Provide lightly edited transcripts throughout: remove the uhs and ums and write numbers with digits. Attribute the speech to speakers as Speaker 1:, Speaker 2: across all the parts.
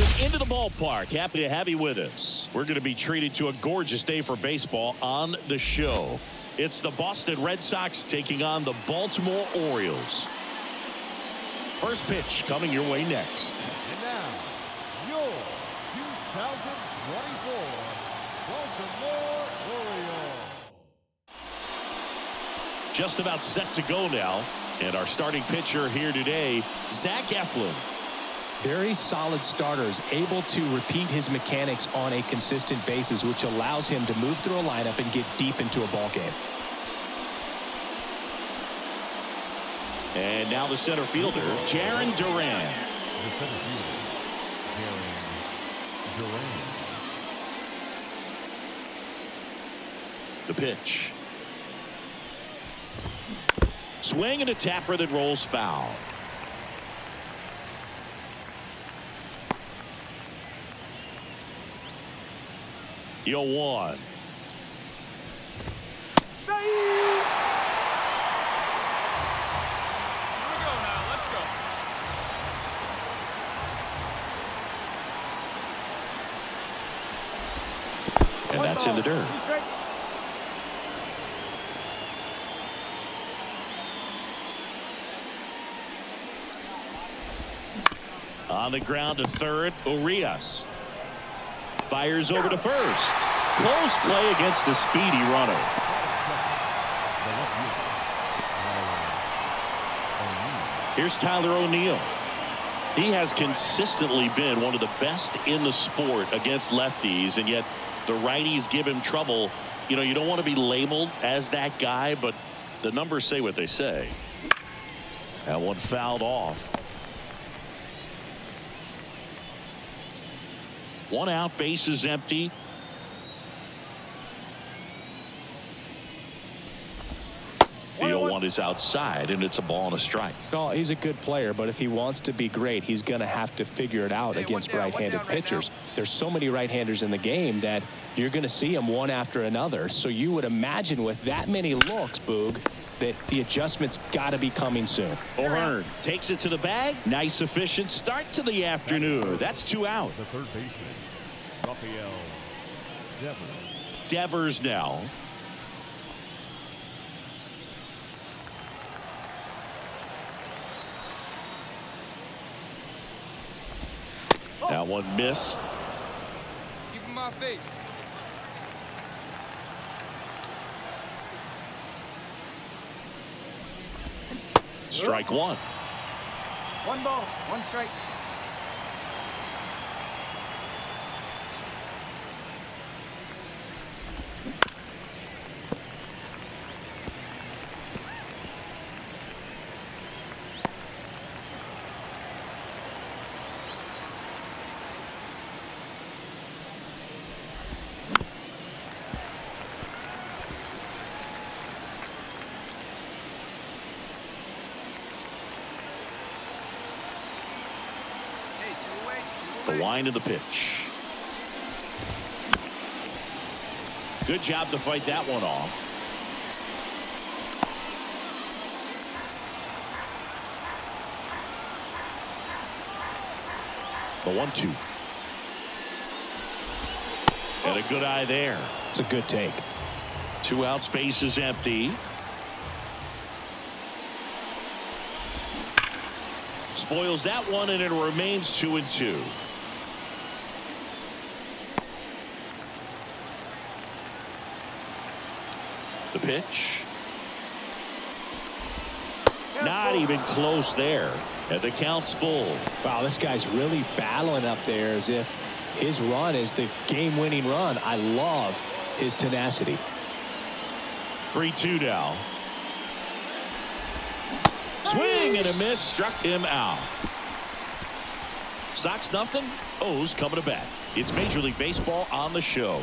Speaker 1: Welcome into the ballpark. Happy to have you with us. We're going to be treated to a gorgeous day for baseball on the show. It's the Boston Red Sox taking on the Baltimore Orioles. First pitch coming your way next.
Speaker 2: And now, your 2024 Baltimore Orioles.
Speaker 1: Just about set to go now. And our starting pitcher here today, Zach Eflin.
Speaker 3: Very solid starters, able to repeat his mechanics on a consistent basis, which allows him to move through a lineup and get deep into a ball game.
Speaker 1: And now the center fielder, Jarren Duran.
Speaker 2: The center fielder, Jarren Duran.
Speaker 1: The pitch. Swing and a tapper that rolls foul. The 0-1. And that's in the dirt. On the ground to third, Urias. Fires over to first. Close play against the speedy runner. Here's Tyler O'Neill. He has consistently been one of the best in the sport against lefties, and yet the righties give him trouble. You know, you don't want to be labeled as that guy, but the numbers say what they say. That one fouled off. One out, base is empty. The 0-1 is outside, and it's a ball and a strike.
Speaker 3: Oh, he's a good player, but if he wants to be great, he's going to have to figure it out against right-handed pitchers. There's so many right-handers in the game that you're going to see them one after another. So you would imagine with that many looks, Boog, that the adjustment's got to be coming soon.
Speaker 1: O'Hearn takes it to the bag. Nice, efficient start to the afternoon. That's 2 out.
Speaker 2: The third baseman, Rafael Devers.
Speaker 1: Devers now. That one missed.
Speaker 4: Keep him my face.
Speaker 1: Strike one.
Speaker 5: 1 ball, 1 strike.
Speaker 1: The wind of the pitch. Good job to fight that one off. The 1-2. And a good eye there.
Speaker 3: It's a good take.
Speaker 1: 2 outs, base is empty. Spoils that one, and it remains 2-2. The pitch. Not even close there. And the count's full.
Speaker 3: Wow, this guy's really battling up there as if his run is the game-winning run. I love his tenacity.
Speaker 1: 3-2 now. Swing and a miss, struck him out. Sox nothing. O's coming to bat. It's Major League Baseball on the show.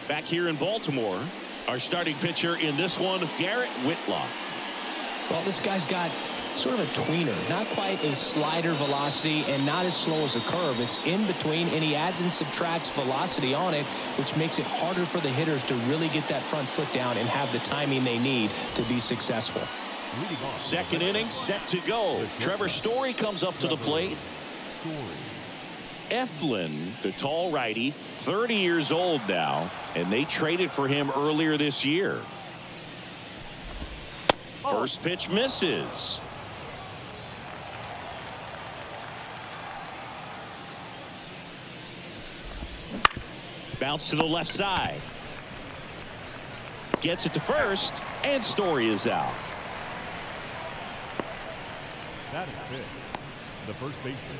Speaker 1: Back here in Baltimore, our starting pitcher in this one, Garrett Whitlock.
Speaker 3: Well, this guy's got sort of a tweener, not quite a slider velocity and not as slow as a curve. It's in between, and he adds and subtracts velocity on it, which makes it harder for the hitters to really get that front foot down and have the timing they need to be successful.
Speaker 1: Second inning set to go. Trevor Story comes up to the plate. Eflin, the tall righty, 30 years old now, and they traded for him earlier this year. First pitch misses. Bounce to the left side. Gets it to first, and Story is out.
Speaker 2: That is big. The first baseman,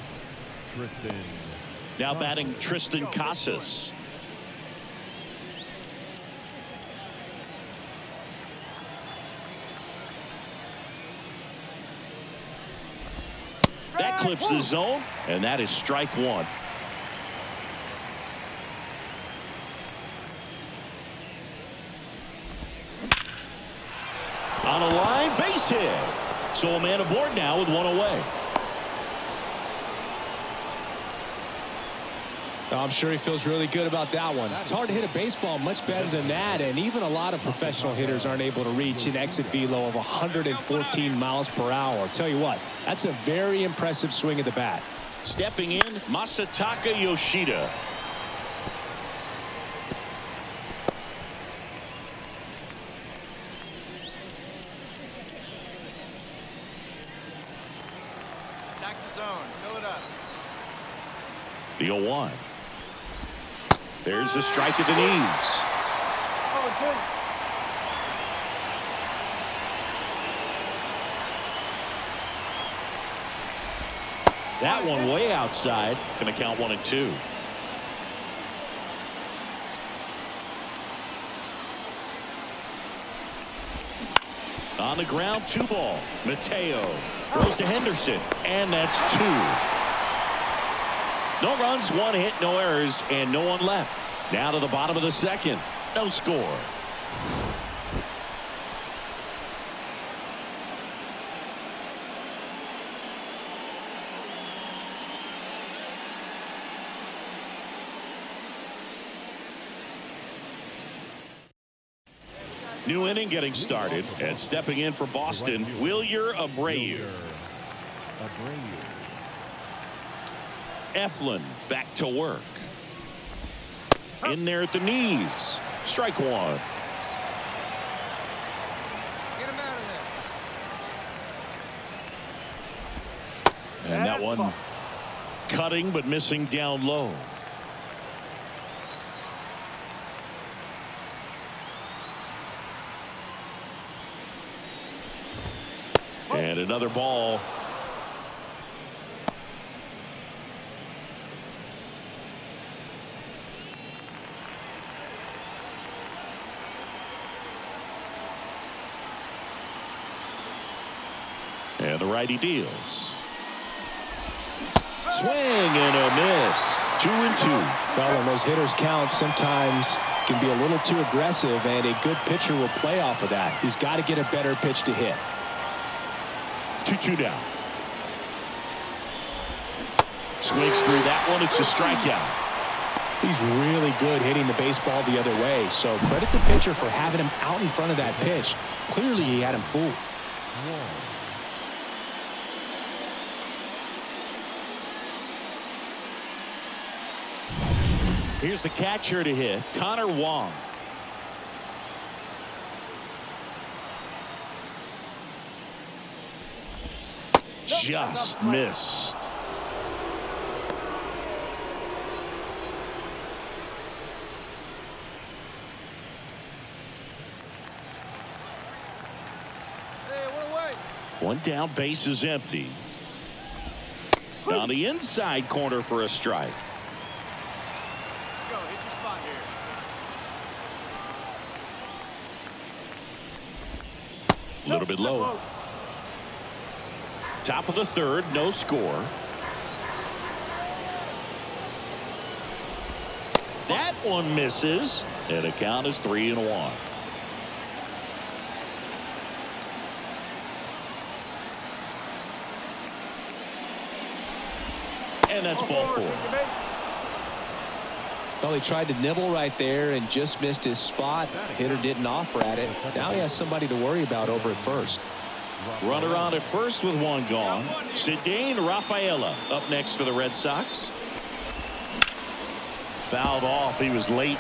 Speaker 2: Tristan.
Speaker 1: Now batting Tristan Casas. That clips the zone, and that is strike one. On a line, base hit. So a man aboard now with one away.
Speaker 3: I'm sure he feels really good about that one. It's hard to hit a baseball much better than that, and even a lot of professional hitters aren't able to reach an exit velo of 114 miles per hour. I'll tell you what, that's a very impressive swing of the bat.
Speaker 1: Stepping in, Masataka Yoshida.
Speaker 6: Attack the zone. Fill it up.
Speaker 1: The 0-1. There's a strike at the knees. That one way outside. Going to count 1 and 2. On the ground, 2 ball. Mateo throws to Henderson, and that's 2. No runs, 1 hit, no errors, and no one left. Now to the bottom of the second. No score. New inning getting started, and stepping in for Boston, Wilyer Abreu. Eflin back to work. In there at the knees. Strike 1.
Speaker 4: Get him out of there.
Speaker 1: And that one cutting but missing down low. And another ball. And the righty deals. Swing and a miss. 2 and 2.
Speaker 3: Well, when those hitters count, sometimes can be a little too aggressive, and a good pitcher will play off of that. He's got to get a better pitch to hit.
Speaker 1: 2-2 down. Swings through that one. It's a strikeout.
Speaker 3: He's really good hitting the baseball the other way, so credit the pitcher for having him out in front of that pitch. Clearly, he had him fooled.
Speaker 1: Here's the catcher to hit, Connor Wong. Just missed.
Speaker 4: Hey, one away.
Speaker 1: One down, base is empty. Down the inside corner for a strike.
Speaker 6: Let's go. Hit your spot here.
Speaker 1: A little bit low. Top of the third, no score. That one misses, and the count is 3-1. And that's ball 4.
Speaker 3: Well, he tried to nibble right there and just missed his spot. The hitter didn't offer at it. Now he has somebody to worry about over at first.
Speaker 1: Runner on at first with one gone. Cedane Rafaela up next for the Red Sox. Fouled off. He was late.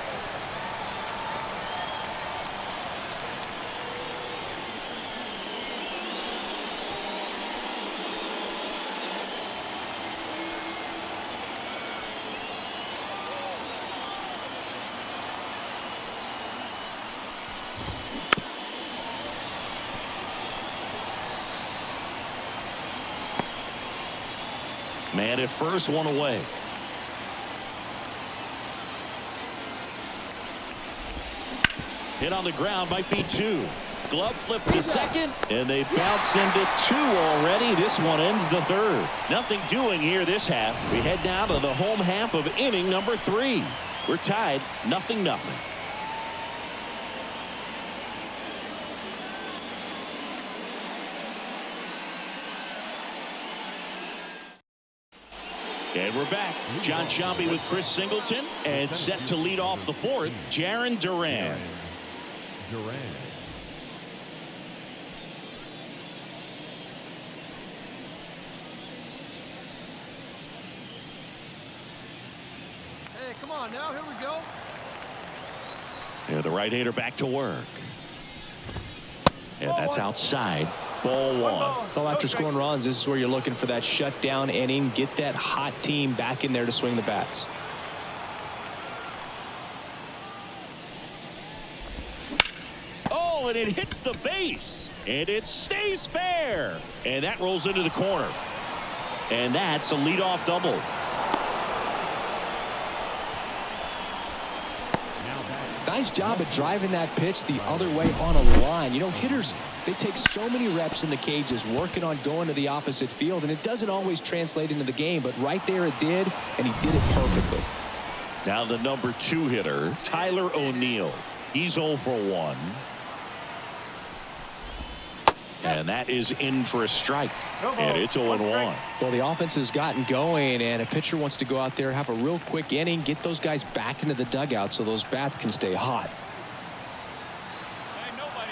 Speaker 1: Man at first, one away. Hit on the ground, might be 2. Glove flip to second, and they bounce into 2 already. This one ends the 3rd. Nothing doing here this half. We head down to the home half of inning number 3. We're tied 0-0. And we're back. John Sciambi with Chris Singleton, and set to lead off the 4th, Jarren Duran.
Speaker 4: Hey, come on now. Here we go.
Speaker 1: And the right-hander back to work. And that's outside. Ball 1.
Speaker 3: Well, after scoring runs, this is where you're looking for that shutdown inning. Get that hot team back in there to swing the bats.
Speaker 1: Oh, and it hits the base. And it stays fair. And that rolls into the corner. And that's a leadoff double.
Speaker 3: Nice job of driving that pitch the other way on a line. You know, hitters, they take so many reps in the cages working on going to the opposite field, and it doesn't always translate into the game, but right there it did, and he did it perfectly.
Speaker 1: Now the number 2 hitter, Tyler O'Neill. He's 0 for 1. And that is in for a strike. And it's 0-1.
Speaker 3: Well, the offense has gotten going, and a pitcher wants to go out there, have a real quick inning, get those guys back into the dugout so those bats can stay hot.
Speaker 4: Hey, nobody.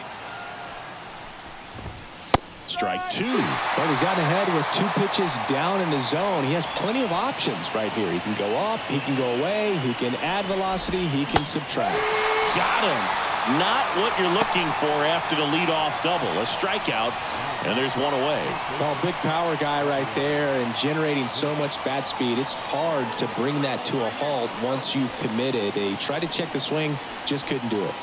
Speaker 1: Strike 2.
Speaker 3: Well, he's gotten ahead with 2 pitches down in the zone. He has plenty of options right here. He can go up, he can go away, he can add velocity, he can subtract.
Speaker 1: Got him. Not what you're looking for after the leadoff double. A strikeout, and there's one away.
Speaker 3: Well, big power guy right there and generating so much bat speed. It's hard to bring that to a halt once you've committed. They tried to check the swing, just couldn't do it.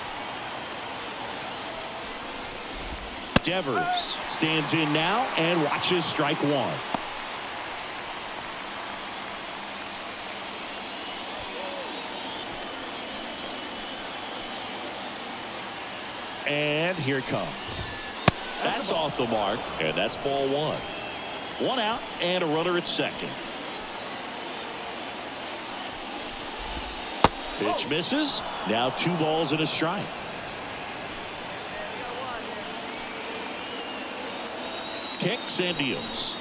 Speaker 1: Devers stands in now and watches strike 1. And here it comes. That's off the mark, and that's ball 1. 1 out and a runner at second. Pitch misses. Now 2 balls and a strike. Kicks and deals.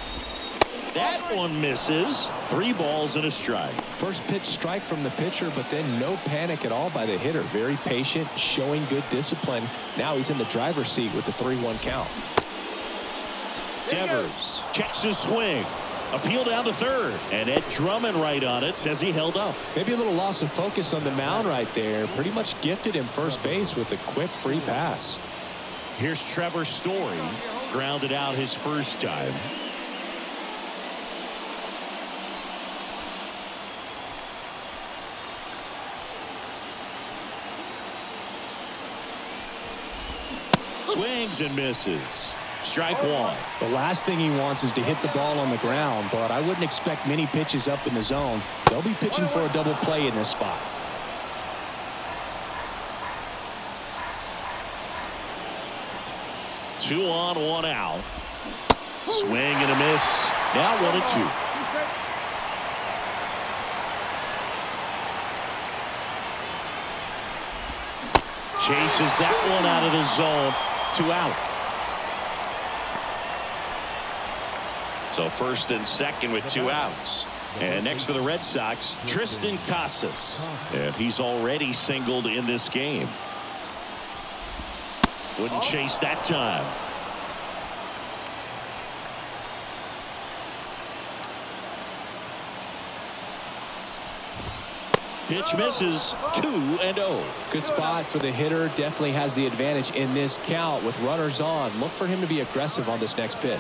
Speaker 1: That one misses. 3 balls and a strike.
Speaker 3: First pitch strike from the pitcher, but then no panic at all by the hitter. Very patient, showing good discipline. Now he's in the driver's seat with the 3-1 count.
Speaker 1: Devers checks his swing. Appeal down to third. And Ed Drummond right on it says he held up.
Speaker 3: Maybe a little loss of focus on the mound right there. Pretty much gifted him first base with a quick free pass.
Speaker 1: Here's Trevor Story. Grounded out his first time. Swings and misses. Strike 1.
Speaker 3: The last thing he wants is to hit the ball on the ground, but I wouldn't expect many pitches up in the zone. They'll be pitching for a double play in this spot.
Speaker 1: Two on, 1 out. Swing and a miss. Now 1-2. Chases that one out of the zone. 2 out. So first and second with 2 outs. And next for the Red Sox, Tristan Casas. And he's already singled in this game. Wouldn't chase that time. Pitch misses. 2-0.
Speaker 3: Good spot for the hitter. Definitely has the advantage in this count with runners on. Look for him to be aggressive on this next pitch.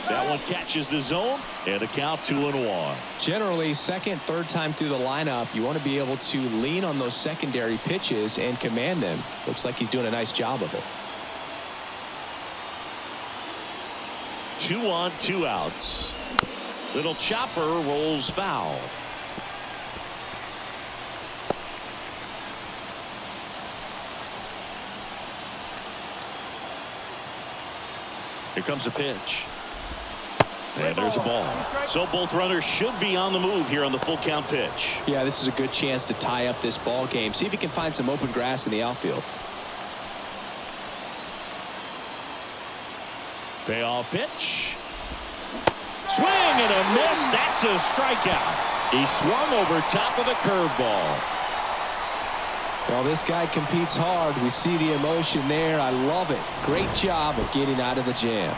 Speaker 1: That one catches the zone, and a count 2-1.
Speaker 3: Generally, second, third time through the lineup, you want to be able to lean on those secondary pitches and command them. Looks like he's doing a nice job of it.
Speaker 1: 2 on, 2 outs. Little chopper rolls foul. Here comes a pitch. And there's a ball. So both runners should be on the move here on the full count pitch.
Speaker 3: Yeah, this is a good chance to tie up this ball game. See if he can find some open grass in the outfield.
Speaker 1: Payoff pitch. Swing and a miss. That's a strikeout. He swung over top of the curveball.
Speaker 3: Well, this guy competes hard. We see the emotion there. I love it. Great job of getting out of the jam.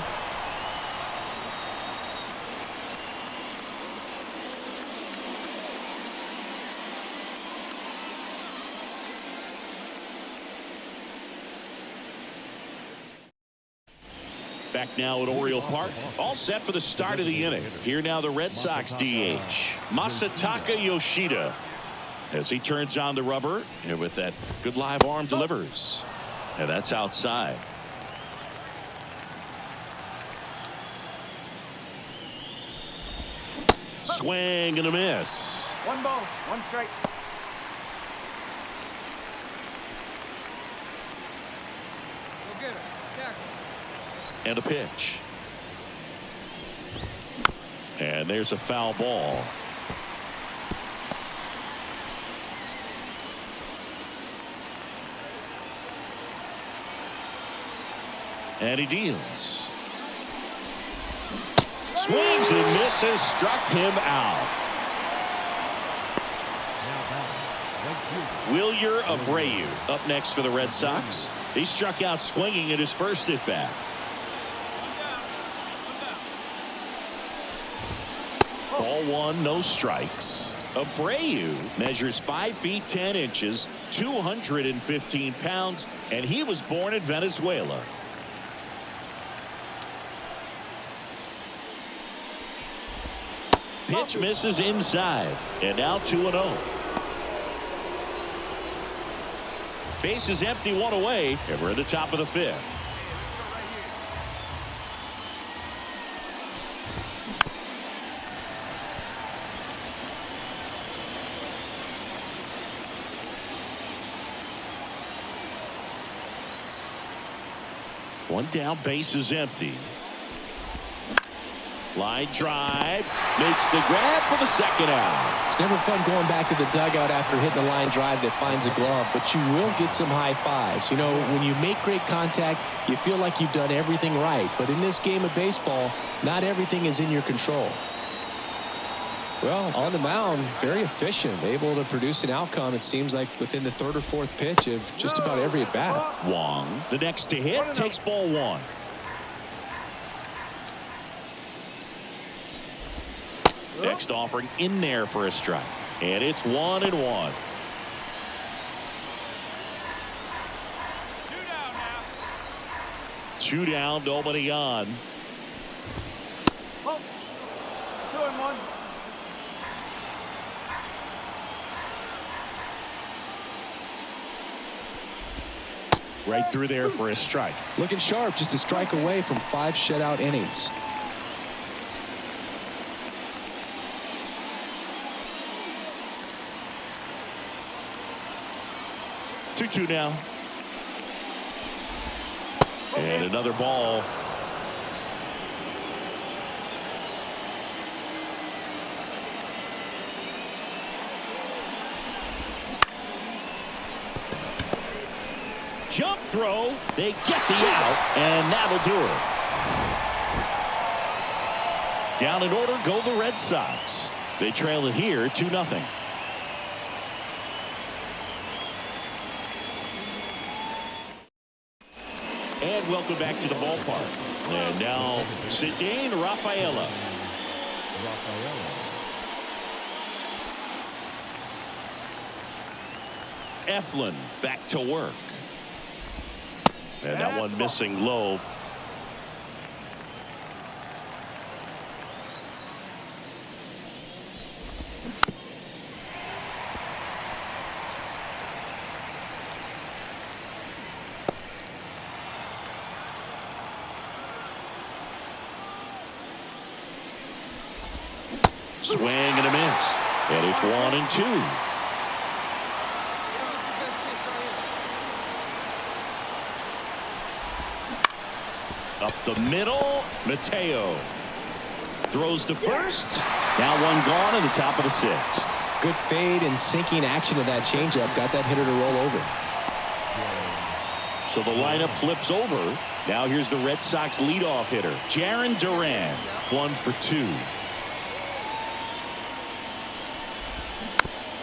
Speaker 1: Back now at Oriole Park, all set for the start of the inning. Here now the Red Sox DH, Masataka Yoshida, as he turns on the rubber and with that good live arm delivers. And that's outside. Swing and a miss.
Speaker 5: 1 ball, 1 strike.
Speaker 4: Go get her. Tackle.
Speaker 1: And a pitch. And there's a foul ball. And he deals. Swings and misses. Struck him out. Wilyer Abreu up next for the Red Sox. He struck out swinging at his first at bat. Ball 1, no strikes. Abreu measures 5 feet 10 inches, 215 pounds, and he was born in Venezuela. Pitch misses inside, and now 2-0. Base is empty, 1 away, and we're at the top of the 5th. One down, base is empty. Line drive, makes the grab for the second out.
Speaker 3: It's never fun going back to the dugout after hitting a line drive that finds a glove, but you will get some high fives. You know, when you make great contact, you feel like you've done everything right. But in this game of baseball, not everything is in your control. Well, on the mound, very efficient, able to produce an outcome, it seems like, within the 3rd or 4th pitch of just about every at-bat.
Speaker 1: Wong, the next to hit, takes ball 1. Next offering in there for a strike. And it's 1-1.
Speaker 4: 2 down now.
Speaker 1: 2 down, nobody on.
Speaker 5: Oh, 2-1.
Speaker 1: Right through there for a strike.
Speaker 3: Looking sharp, just a strike away from 5 shutout innings.
Speaker 1: Two now. And another ball. Jump throw. They get the out, and that'll do it. Down in order go the Red Sox. They trail it here 2-0. And welcome back to the ballpark. And now, Zidane Rafaela. Eflin back to work. And that one missing low. Swing and a miss. And it's 1-2. Up the middle, Mateo throws to first. Now one gone in the top of the 6th.
Speaker 3: Good fade and sinking action of that changeup. Got that hitter to roll over.
Speaker 1: So the lineup flips over. Now here's the Red Sox leadoff hitter, Jarren Duran. 1 for 2.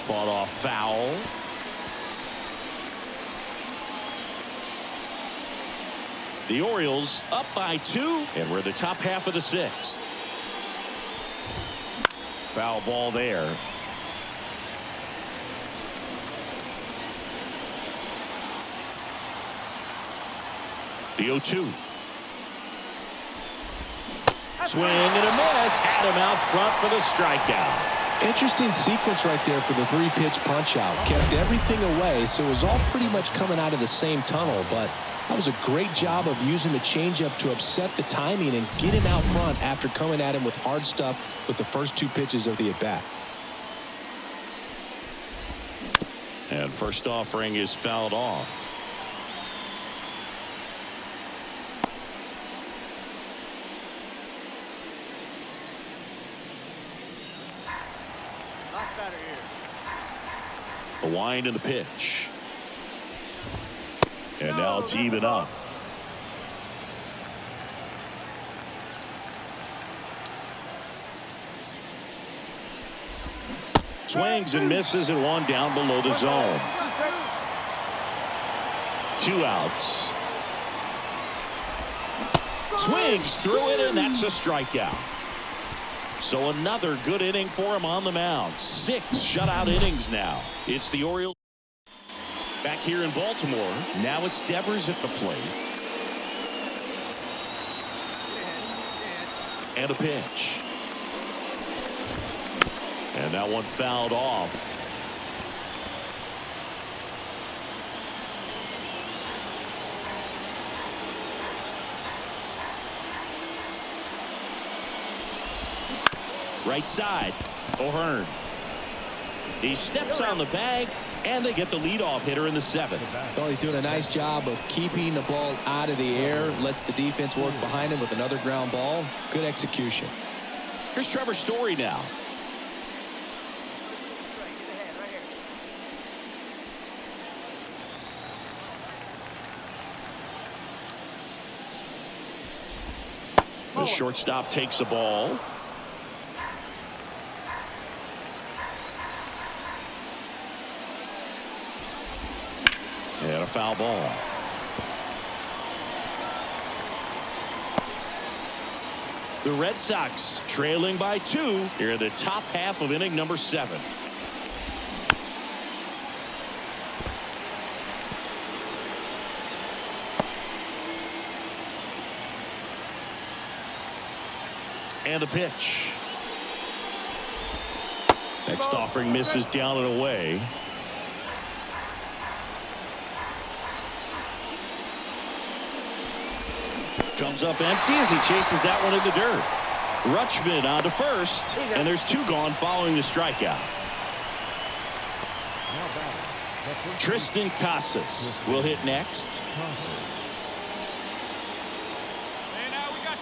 Speaker 1: Fought off foul. The Orioles up by 2, and we're the top half of the 6th. Foul ball there. The 0-2. Swing and a miss. Had him out front for the strikeout.
Speaker 3: Interesting sequence right there for the 3-pitch punch out. Kept everything away, so it was all pretty much coming out of the same tunnel, but that was a great job of using the changeup to upset the timing and get him out front after coming at him with hard stuff with the first 2 pitches of the at-bat.
Speaker 1: And first offering is fouled off.
Speaker 6: Last batter here.
Speaker 1: The wind and the pitch. And now it's even up. Swings and misses and one down below the zone. 2 outs. Swings through it, and that's a strikeout. So another good inning for him on the mound. 6 shutout innings now. It's the Orioles back here in Baltimore. Now it's Devers at the plate. And a pitch. And that one fouled off. Right side, O'Hearn. He steps on the bag, and they get the leadoff hitter in the 7th.
Speaker 3: Well, he's doing a nice job of keeping the ball out of the air. Lets the defense work behind him with another ground ball. Good execution.
Speaker 1: Here's Trevor Story now. The shortstop takes the ball. And a foul ball. The Red Sox trailing by 2 here in the top half of inning number 7. And the pitch. Next offering misses down and away. Comes up empty as he chases that one in the dirt. Rutschman on to first, and there's 2 gone following the strikeout. Tristan Casas will hit next.
Speaker 4: And now we got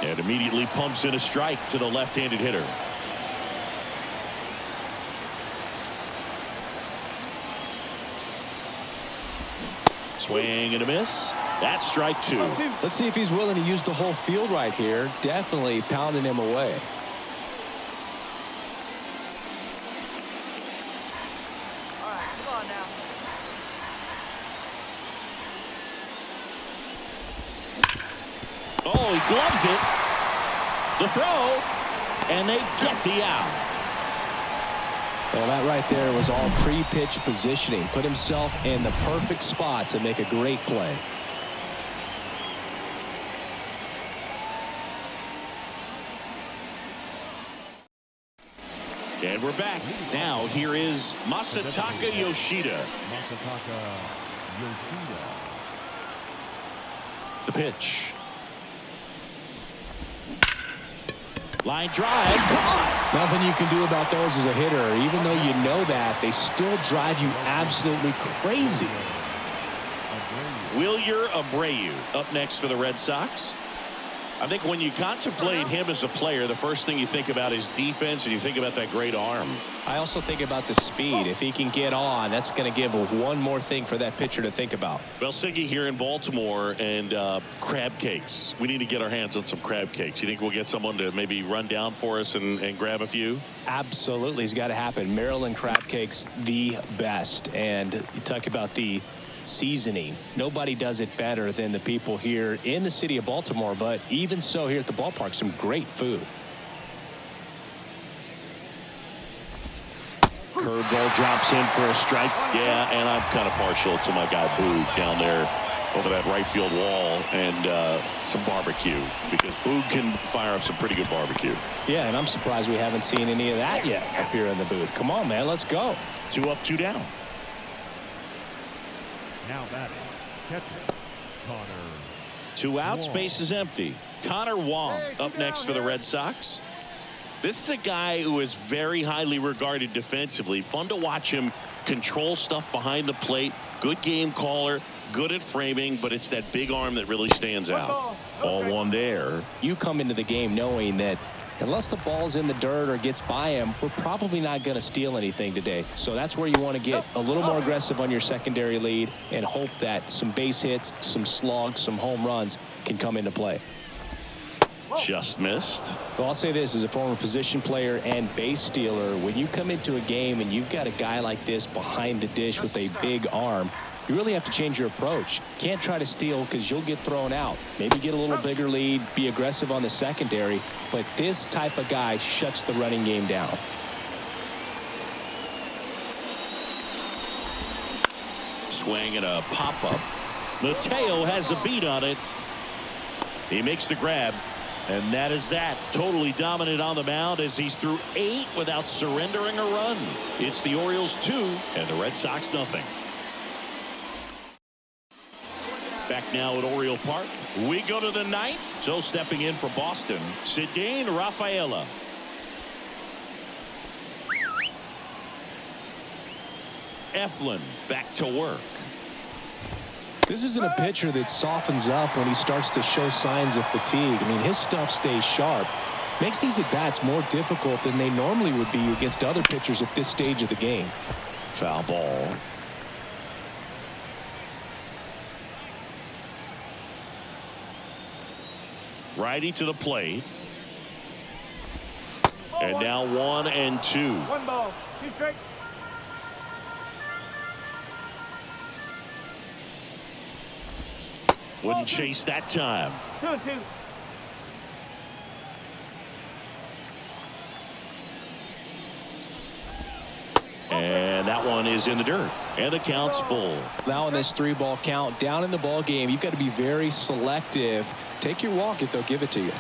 Speaker 4: 2.
Speaker 1: And immediately pumps in a strike to the left-handed hitter. Swing and a miss. That's strike 2.
Speaker 3: Let's see if he's willing to use the whole field right here. Definitely pounding him away.
Speaker 6: All right, come on now.
Speaker 1: Oh, he gloves it. The throw. And they get the out.
Speaker 3: Well, that right there was all pre-pitch positioning. Put himself in the perfect spot to make a great play.
Speaker 1: And we're back. Now here is Masataka Yoshida.
Speaker 2: Masataka Yoshida.
Speaker 1: The pitch. Line drive. Caught.
Speaker 3: Nothing you can do about those as a hitter. Even though you know that, they still drive you absolutely crazy.
Speaker 1: Wilyer Abreu up next for the Red Sox. I think when you contemplate him as a player, the first thing you think about is defense, and you think about that great arm.
Speaker 3: I also think about the speed. If he can get on, that's going to give one more thing for that pitcher to think about.
Speaker 1: Well, Siggy here in Baltimore, and crab cakes. We need to get our hands on some crab cakes. You think we'll get someone to maybe run down for us and grab a few?
Speaker 3: Absolutely. It's got to happen. Maryland crab cakes, the best. And you talk about the seasoning. Nobody does it better than the people here in the city of Baltimore, but even so here at the ballpark, some great food.
Speaker 1: Curveball drops in for a strike. Yeah, and I'm kind of partial to my guy Boog down there over that right field wall, and some barbecue, because Boog can fire up some pretty good barbecue.
Speaker 3: Yeah, and I'm surprised we haven't seen any of that yet up here in the booth. Come on, man, let's go.
Speaker 1: 2 up, 2 down.
Speaker 2: Now batting, catcher, Connor.
Speaker 1: 2 outs, base is empty. Connor Wong up next for the Red Sox. This is a guy who is very highly regarded defensively. Fun to watch him control stuff behind the plate. Good game caller, good at framing, but it's that big arm that really stands out. Ball 1 there.
Speaker 3: You come into the game knowing that unless the ball's in the dirt or gets by him, we're probably not going to steal anything today. So that's where you want to get a little more aggressive on your secondary lead and hope that some base hits, some slugs, some home runs can come into play.
Speaker 1: Just missed.
Speaker 3: Well, I'll say this as a former position player and base stealer. When you come into a game and you've got a guy like this behind the dish with a big arm, you really have to change your approach. Can't try to steal because you'll get thrown out. Maybe get a little bigger lead, be aggressive on the secondary, but this type of guy shuts the running game down.
Speaker 1: Swing and a pop-up. Mateo has a beat on it. He makes the grab, and that is that. Totally dominant on the mound as he's through 8 without surrendering a run. It's the Orioles 2 and the Red Sox nothing. Back now at Oriole Park. We go to the 9th. So stepping in for Boston, Cedane Rafaela. Eflin back to work.
Speaker 3: This isn't a pitcher that softens up when he starts to show signs of fatigue. I mean, his stuff stays sharp. Makes these at-bats more difficult than they normally would be against other pitchers at this stage of the game.
Speaker 1: Foul ball. Righty to the plate. And now 1 and 2.
Speaker 5: 1 ball, 2 strikes.
Speaker 1: Wouldn't chase that time.
Speaker 5: 2 and 2.
Speaker 1: And that one is in the dirt. And the count's full.
Speaker 3: Now in this 3-ball count, down in the ball game, you've got to be very selective. Take your walk if they'll give it to you.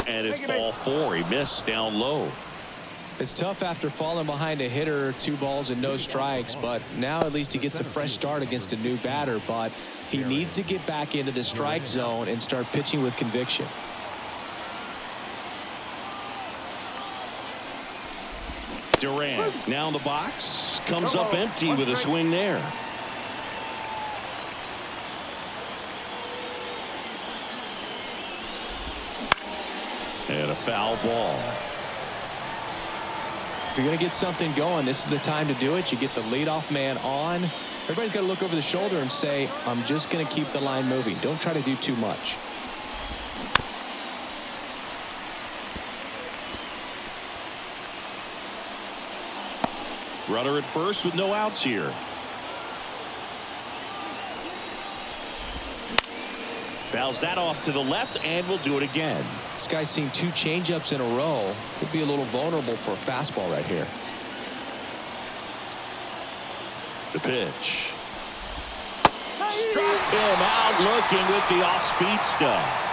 Speaker 1: And it's ball 4. He missed down low.
Speaker 3: It's tough after falling behind a hitter, 2 balls and no strikes, but now at least he gets a fresh start against a new batter. But he needs to get back into the strike zone and start pitching with conviction.
Speaker 1: Durant now in the box, comes up empty with a swing there. And a foul ball.
Speaker 3: If you're going to get something going, this is the time to do it. You get the leadoff man on. Everybody's got to look over the shoulder and say, I'm just going to keep the line moving. Don't try to do too much.
Speaker 1: Runner at first with no outs here. Fouls that off to the left, and will do it again.
Speaker 3: This guy's seen 2 changeups in a row. Could be a little vulnerable for a fastball right here.
Speaker 1: The pitch. Struck him out looking with the off-speed stuff.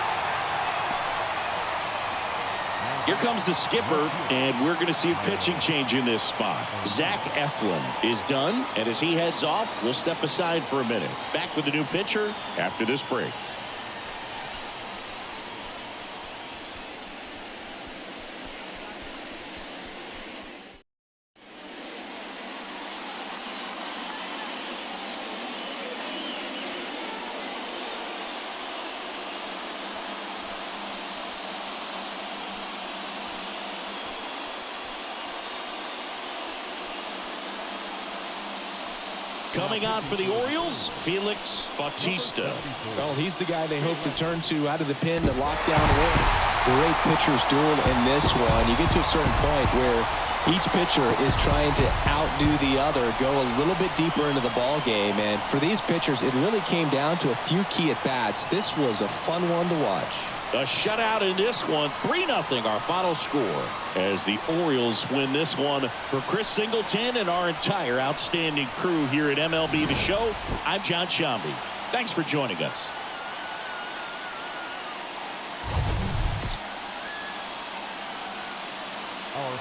Speaker 1: Here comes the skipper, and we're going to see a pitching change in this spot. Zach Eflin is done, and as he heads off, we'll step aside for a minute. Back with the new pitcher after this break. Coming on for the Orioles, Felix Bautista.
Speaker 3: Well, he's the guy they hope to turn to out of the pen to lock down a win. Great pitchers duel in this one. You get to a certain point where each pitcher is trying to outdo the other, go a little bit deeper into the ball game. And for these pitchers, it really came down to a few key at-bats. This was a fun one to watch.
Speaker 1: A shutout in this one, 3-0 our final score as the Orioles win this one. For Chris Singleton and our entire outstanding crew here at MLB The Show, I'm John Shambi. Thanks for joining us.